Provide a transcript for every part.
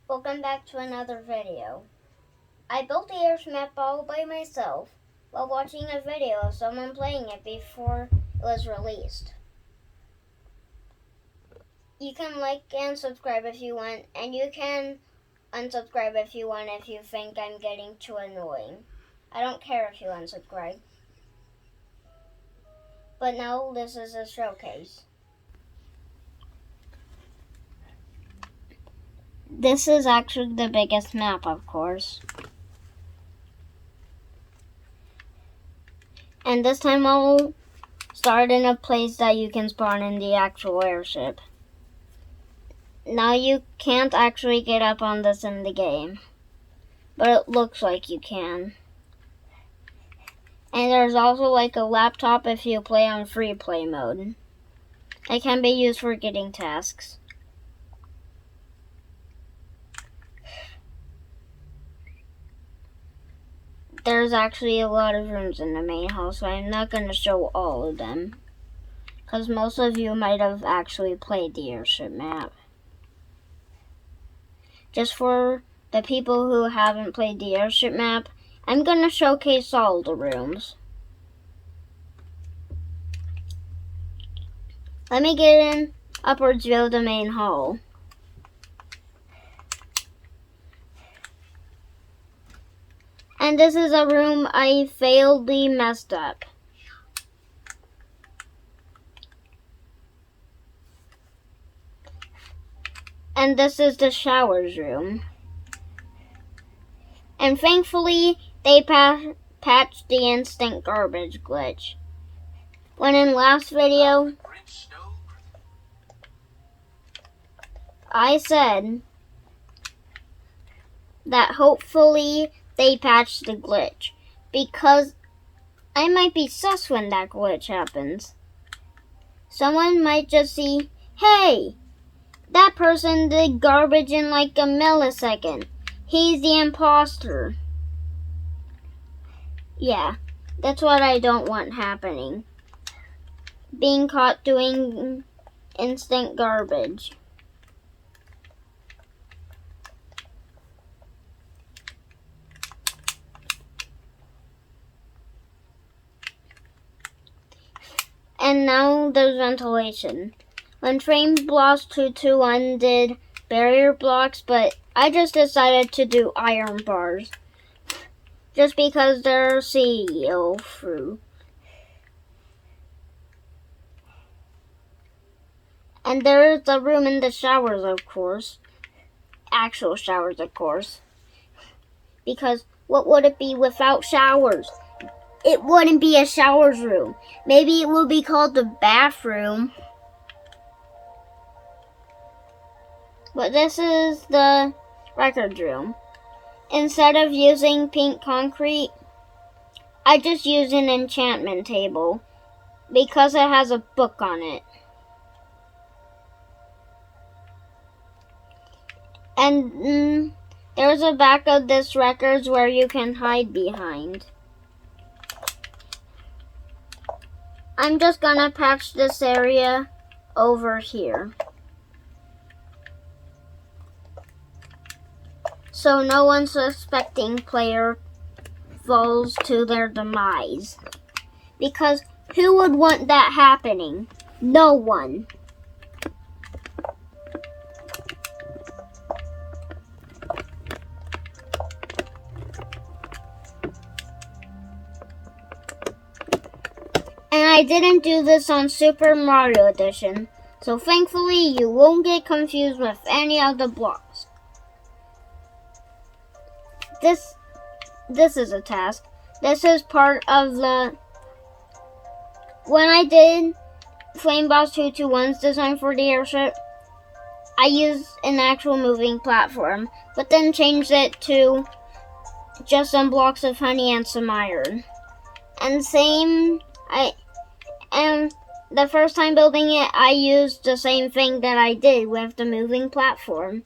Welcome back to another video. I built the Airship map all by myself while watching a video of someone playing it before it was released. You can like and subscribe if you want, and you can unsubscribe if you want if you think I'm getting too annoying. I don't care if you unsubscribe. But now this is a showcase. This is actually the biggest map, of course. And this time I'll start in a place that you can spawn in the actual airship. Now you can't actually get up on this in the game, but it looks like you can. And there's also like a laptop if you play on free play mode. It can be used for getting tasks. There's actually a lot of rooms in the main hall, so I'm not going to show all of them, because most of you might have actually played the airship map. Just for the people who haven't played the airship map, I'm going to showcase all the rooms. Let me get an upwards view of the main hall. And this is a room I fatally messed up. And this is the showers room. And thankfully, they patched the instant garbage glitch. When in last video, I said that hopefully they patched the glitch, because I might be sus when that glitch happens. Someone might just see, hey, that person did garbage in like a millisecond. He's the imposter. Yeah, that's what I don't want happening. Being caught doing instant garbage. And now there's ventilation. When Train Blocks 221 did barrier blocks, but I just decided to do iron bars. Just because they're see-through. And there's a room in the showers, of course. Actual showers, of course. Because what would it be without showers? It wouldn't be a showers room. Maybe it will be called the bathroom. But this is the records room. Instead of using pink concrete, I just use an enchantment table because it has a book on it. And there's a back of this records where you can hide behind. I'm just gonna patch this area over here, so no one suspecting player falls to their demise. Because who would want that happening? No one. And I didn't do this on Super Mario Edition, so thankfully you won't get confused with any of the blocks. This is a task. This is part of the... When I did Flame Boss 221's design for the airship, I used an actual moving platform, but then changed it to just some blocks of honey and some iron. And the first time building it, I used the same thing that I did with the moving platform.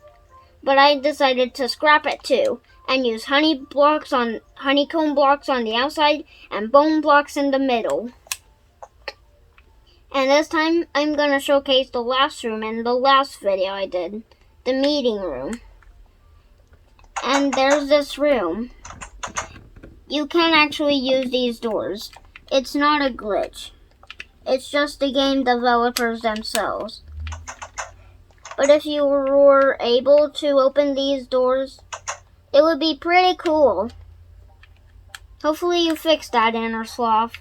But I decided to scrap it too, and use honeycomb blocks on the outside and bone blocks in the middle. And this time, I'm going to showcase the last room in the last video I did, the meeting room. And there's this room. You can actually use these doors. It's not a glitch. It's just the game developers themselves. But if you were able to open these doors, it would be pretty cool. Hopefully you fixed that, Inner Sloth.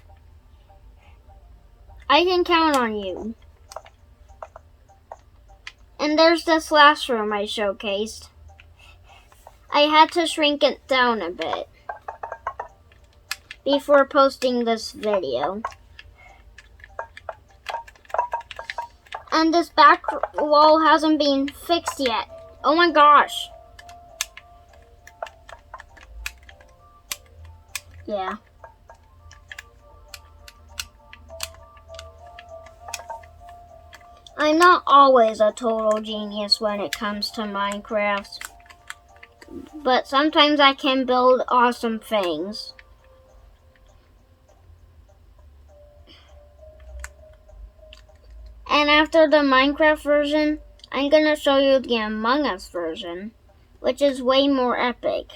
I can count on you. And there's this last room I showcased. I had to shrink it down a bit before posting this video. And this back wall hasn't been fixed yet. Oh my gosh. Yeah. I'm not always a total genius when it comes to Minecraft, but sometimes I can build awesome things. And after the Minecraft version, I'm gonna show you the Among Us version, which is way more epic.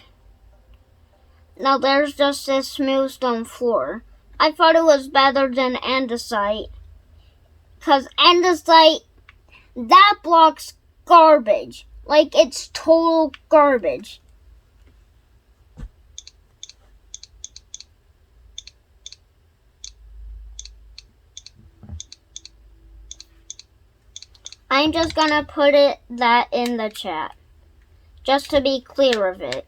Now there's just this smooth stone floor. I thought it was better than andesite, cause andesite, that block's garbage. Like, it's total garbage. I'm just gonna put that in the chat, just to be clear of it.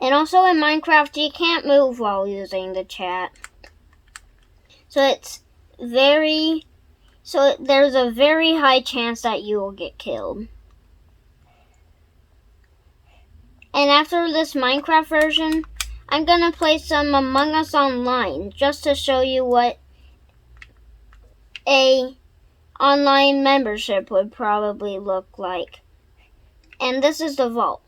And also in Minecraft, you can't move while using the chat. So there's a very high chance that you will get killed. And after this Minecraft version, I'm gonna play some Among Us Online, just to show you what a online membership would probably look like. And this is the vault.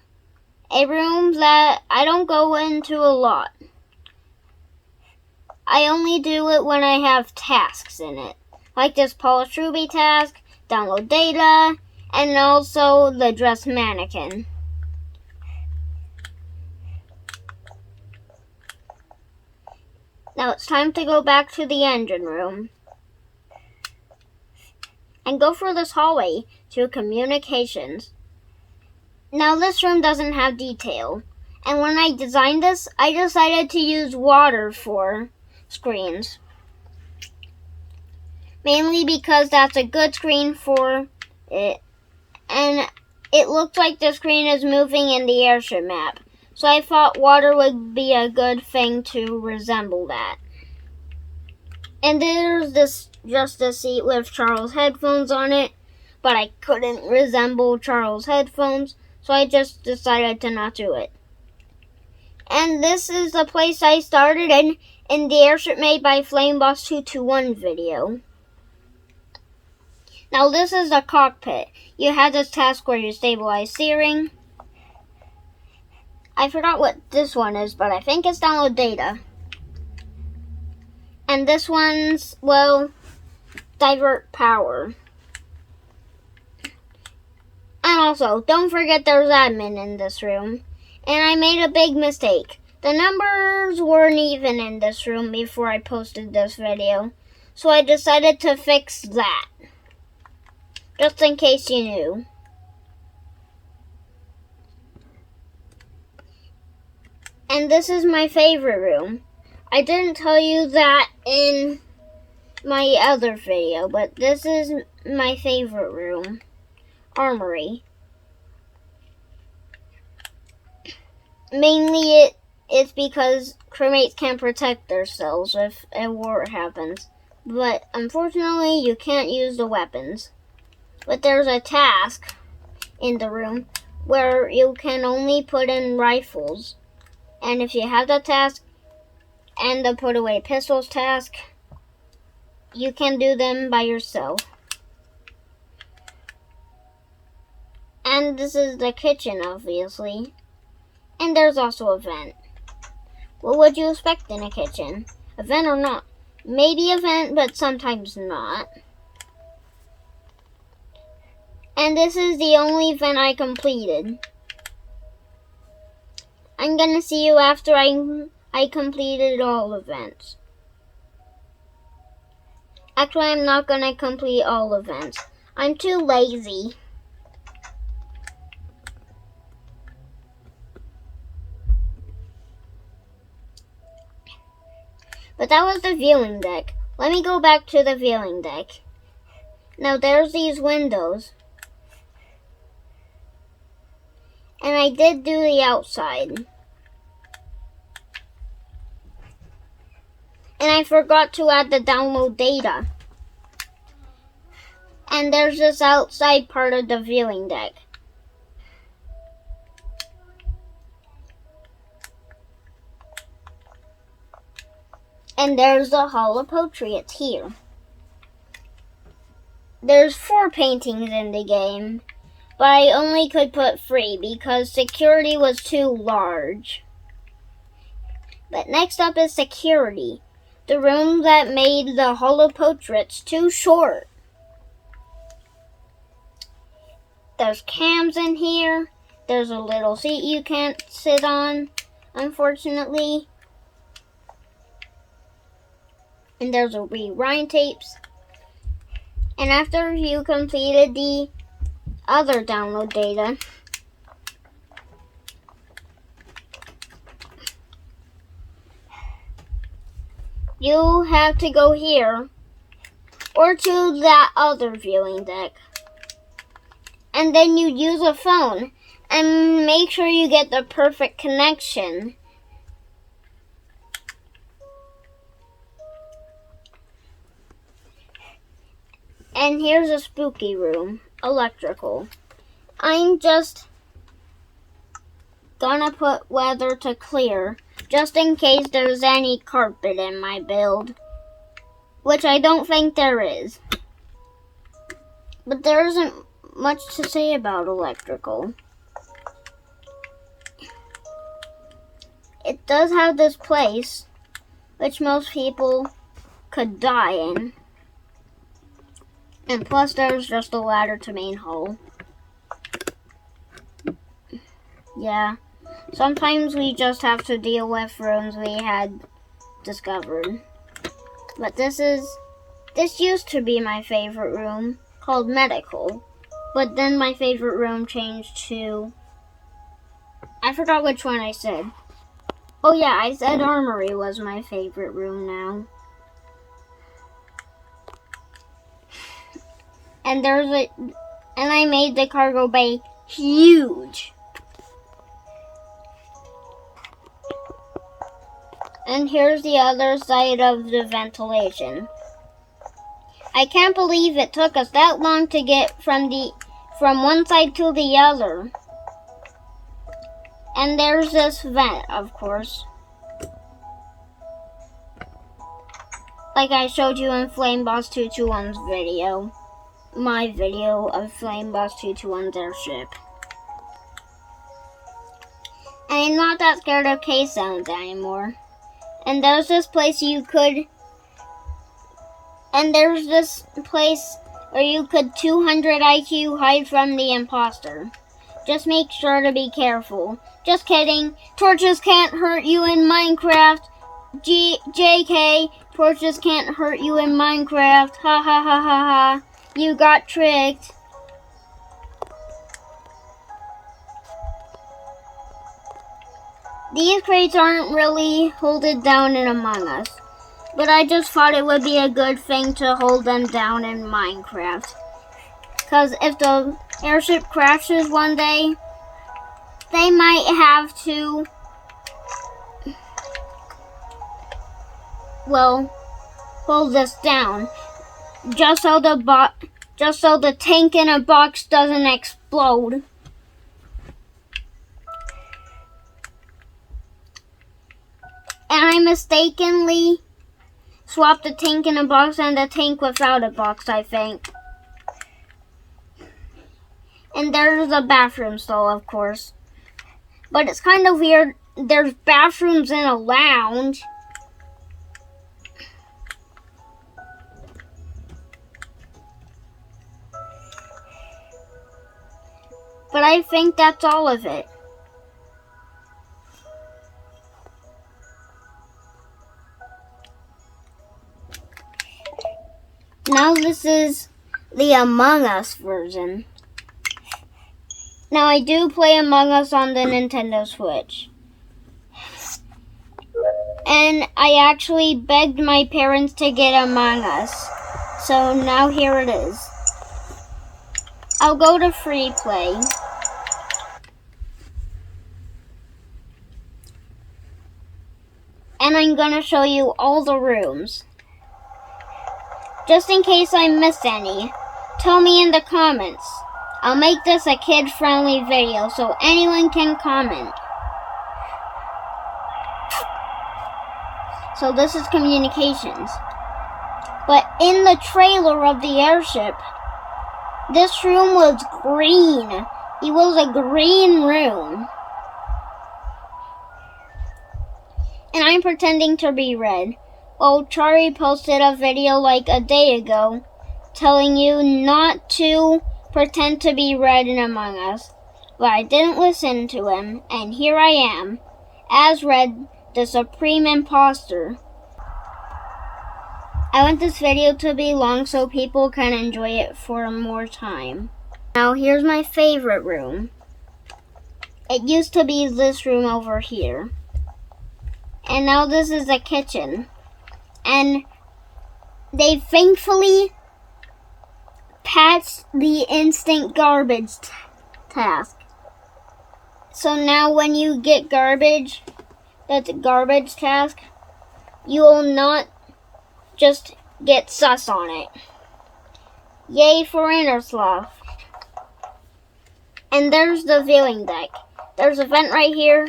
A room that I don't go into a lot. I only do it when I have tasks in it. Like this Polish Ruby task, download data, and also the dress mannequin. Now it's time to go back to the engine room. And go through this hallway to communications. Now this room doesn't have detail. And when I designed this, I decided to use water for screens. Mainly because that's a good screen for it. And it looks like the screen is moving in the Airship map. So I thought water would be a good thing to resemble that. And there's just a seat with Charles' headphones on it. But I couldn't resemble Charles' headphones. So I just decided to not do it. And this is the place I started in the Airship made by FlameBoss221 video. Now this is the cockpit. You have this task where you stabilize steering. I forgot what this one is, but I think it's download data. And this one's, well, divert power. And also, don't forget there's admin in this room. And I made a big mistake. The numbers weren't even in this room before I posted this video. So I decided to fix that. Just in case you knew. And this is my favorite room. I didn't tell you that in my other video, but this is my favorite room. Armory. Mainly it's because crewmates can protect themselves if a war happens. But unfortunately you can't use the weapons. But there's a task in the room where you can only put in rifles. And if you have that task and the put away pistols task, you can do them by yourself. And And this is the kitchen, obviously. And there's also a vent. What would you expect in a kitchen? A vent or not? Maybe a vent, but sometimes not. And this is the only vent I completed. I'm gonna see you after I completed all the vents. Actually, I'm not gonna complete all the vents. I'm too lazy. But that was the viewing deck. Let me go back to the viewing deck. Now there's these windows. And I did do the outside. And I forgot to add the download data. And there's this outside part of the viewing deck. And there's the Hall of Poetry. It's here. There's 4 paintings in the game, but I only could put 3 because security was too large. But next up is security. The room that made the Hall of Portraits too short. There's cams in here. There's a little seat you can't sit on, unfortunately. And there's a rewind tapes. And after you completed the other download data, you have to go here or to that other viewing deck. And then you use a phone and make sure you get the perfect connection. And here's a spooky room, electrical. I'm just gonna put weather to clear, just in case there's any carpet in my build, which I don't think there is. But there isn't much to say about electrical. It does have this place, which most people could die in. And plus there's just a ladder to main hall. Yeah. Sometimes we just have to deal with rooms we had discovered. But this used to be my favorite room, called medical. But then my favorite room changed to, I forgot which one I said. Oh yeah, I said armory was my favorite room now. And I made the cargo bay huge. And here's the other side of the ventilation. I can't believe it took us that long to get from one side to the other. And there's this vent, of course. Like I showed you in Flame Boss 221's video. My video of Flame Boss 221's airship. And I'm not that scared of K-sounds anymore. And there's this place where you could 200 IQ hide from the imposter. Just make sure to be careful. Just kidding. Torches can't hurt you in Minecraft. JK, torches can't hurt you in Minecraft. Ha ha ha ha ha. You got tricked. These crates aren't really holded down in Among Us, but I just thought it would be a good thing to hold them down in Minecraft. Because if the airship crashes one day, they might have to, hold this down. Just so the tank in a box doesn't explode. And I mistakenly swapped the tank in a box and the tank without a box, I think. And there's a bathroom stall, of course. But it's kind of weird. There's bathrooms in a lounge. But I think that's all of it. Now this is the Among Us version. Now I do play Among Us on the Nintendo Switch. And I actually begged my parents to get Among Us. So now here it is. I'll go to free play. And I'm gonna show you all the rooms. Just in case I missed any, tell me in the comments. I'll make this a kid-friendly video so anyone can comment. So this is communications. But in the trailer of the airship, this room was green. It was a green room. And I'm pretending to be red. Well, Charlie posted a video like a day ago telling you not to pretend to be red in Among Us. But I didn't listen to him, and here I am, as Red, the supreme imposter. I want this video to be long so people can enjoy it for more time. Now here's my favorite room. It used to be this room over here. And now this is the kitchen. And they thankfully patched the instant garbage task. So now when you get garbage, that's a garbage task, you will not just get sus on it. Yay for Innersloth. And there's the viewing deck. There's a vent right here.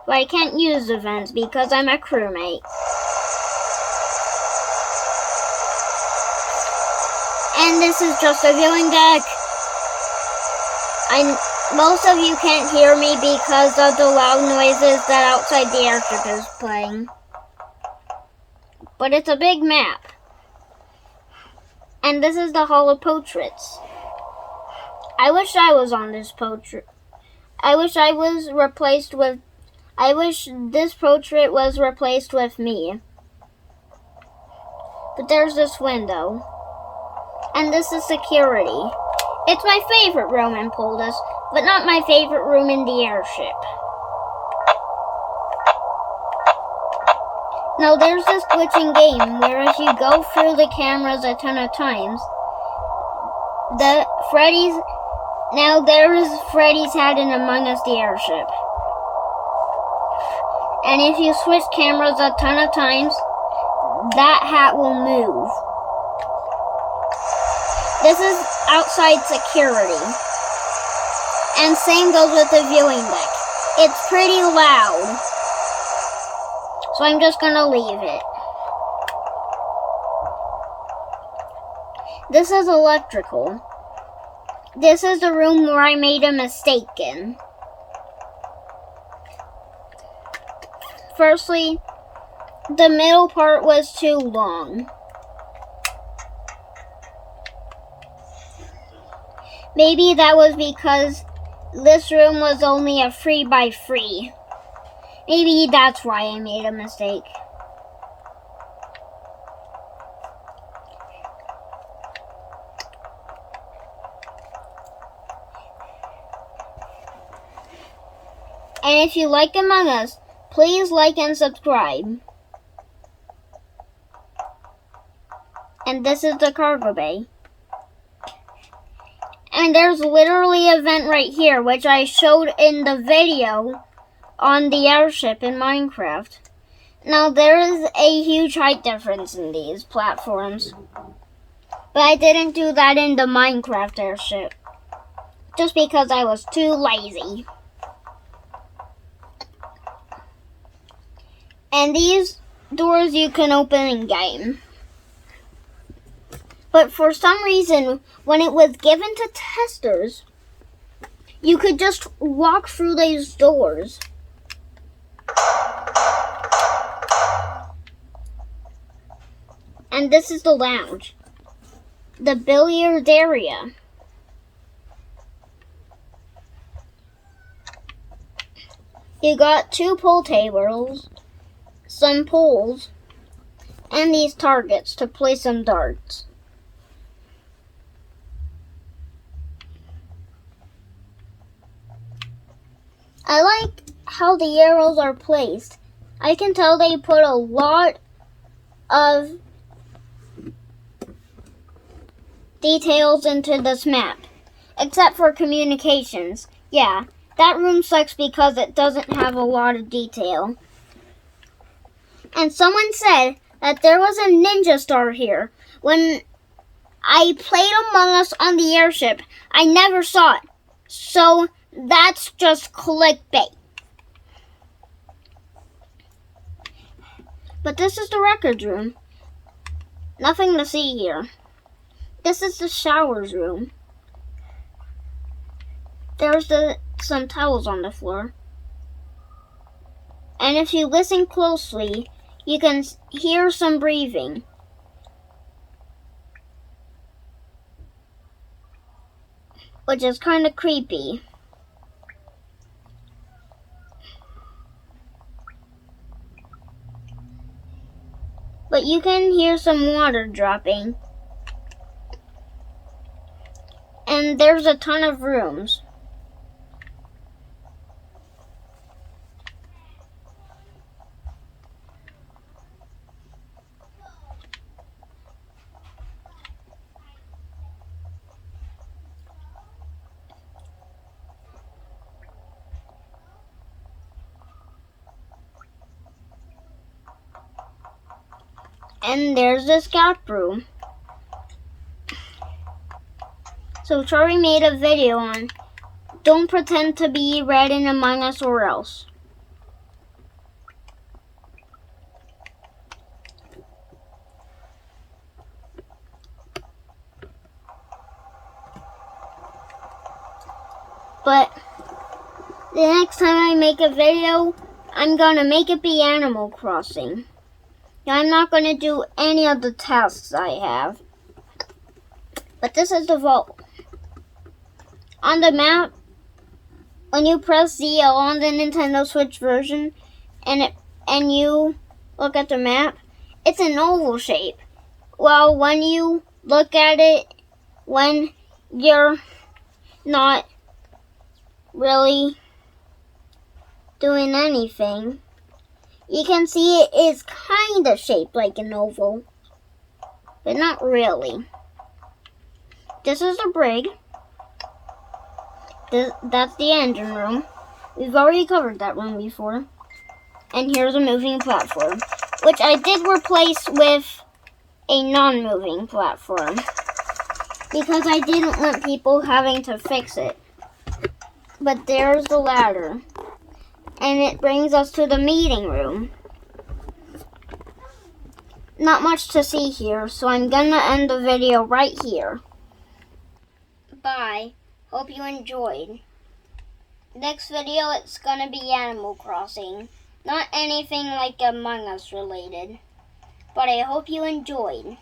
But I can't use the vents because I'm a crewmate. And this is just a viewing deck. Most of you can't hear me because of the loud noises that outside the airship is playing. But it's a big map. And this is the Hall of Portraits. I wish I was on this portrait. I wish this portrait was replaced with me. But there's this window. And this is security. It's my favorite room in Poldus, but not my favorite room in the airship. Now there's this glitching game where if you go through the cameras a ton of times, there is Freddy's hat in Among Us the airship. And if you switch cameras a ton of times, that hat will move. This is outside security. And same goes with the viewing deck. It's pretty loud. So I'm just gonna leave it. This is electrical. This is the room where I made a mistake in. Firstly, the middle part was too long. Maybe that was because this room was only a 3x3. Maybe that's why I made a mistake. And if you like Among Us, please like and subscribe. And this is the cargo bay. And there's literally a vent right here, which I showed in the video on the airship in Minecraft. Now, there is a huge height difference in these platforms. But I didn't do that in the Minecraft airship. Just because I was too lazy. And these doors you can open in game. But for some reason, when it was given to testers, you could just walk through those doors. And this is the lounge. The billiard area. You got 2 pool tables, some pools, and these targets to play some darts. I like how the arrows are placed. I can tell they put a lot of details into this map, except for communications. Yeah, that room sucks because it doesn't have a lot of detail. And someone said that there was a ninja star here. When I played Among Us on the airship, I never saw it. So that's just clickbait. But this is the records room. Nothing to see here. This is the showers room. There's some towels on the floor. And if you listen closely, you can hear some breathing. Which is kind of creepy. But you can hear some water dropping. And there's a ton of rooms. And there's this gap room. So Tori made a video on don't pretend to be red in Among Us or else. But the next time I make a video, I'm gonna make it be Animal Crossing. I'm not gonna do any of the tasks I have. But this is the vault. On the map, when you press ZL on the Nintendo Switch version and you look at the map, it's an oval shape. Well, when you look at it when you're not really doing anything, you can see it is kind of shaped like an oval, but not really. This is the brig. That's the engine room. We've already covered that room before. And here's a moving platform, which I did replace with a non-moving platform because I didn't want people having to fix it. But there's the ladder, and it brings us to the meeting room. Not much to see here, so I'm gonna end the video right here. Bye. Hope you enjoyed. Next video, it's gonna be Animal Crossing. Not anything like Among Us related. But I hope you enjoyed.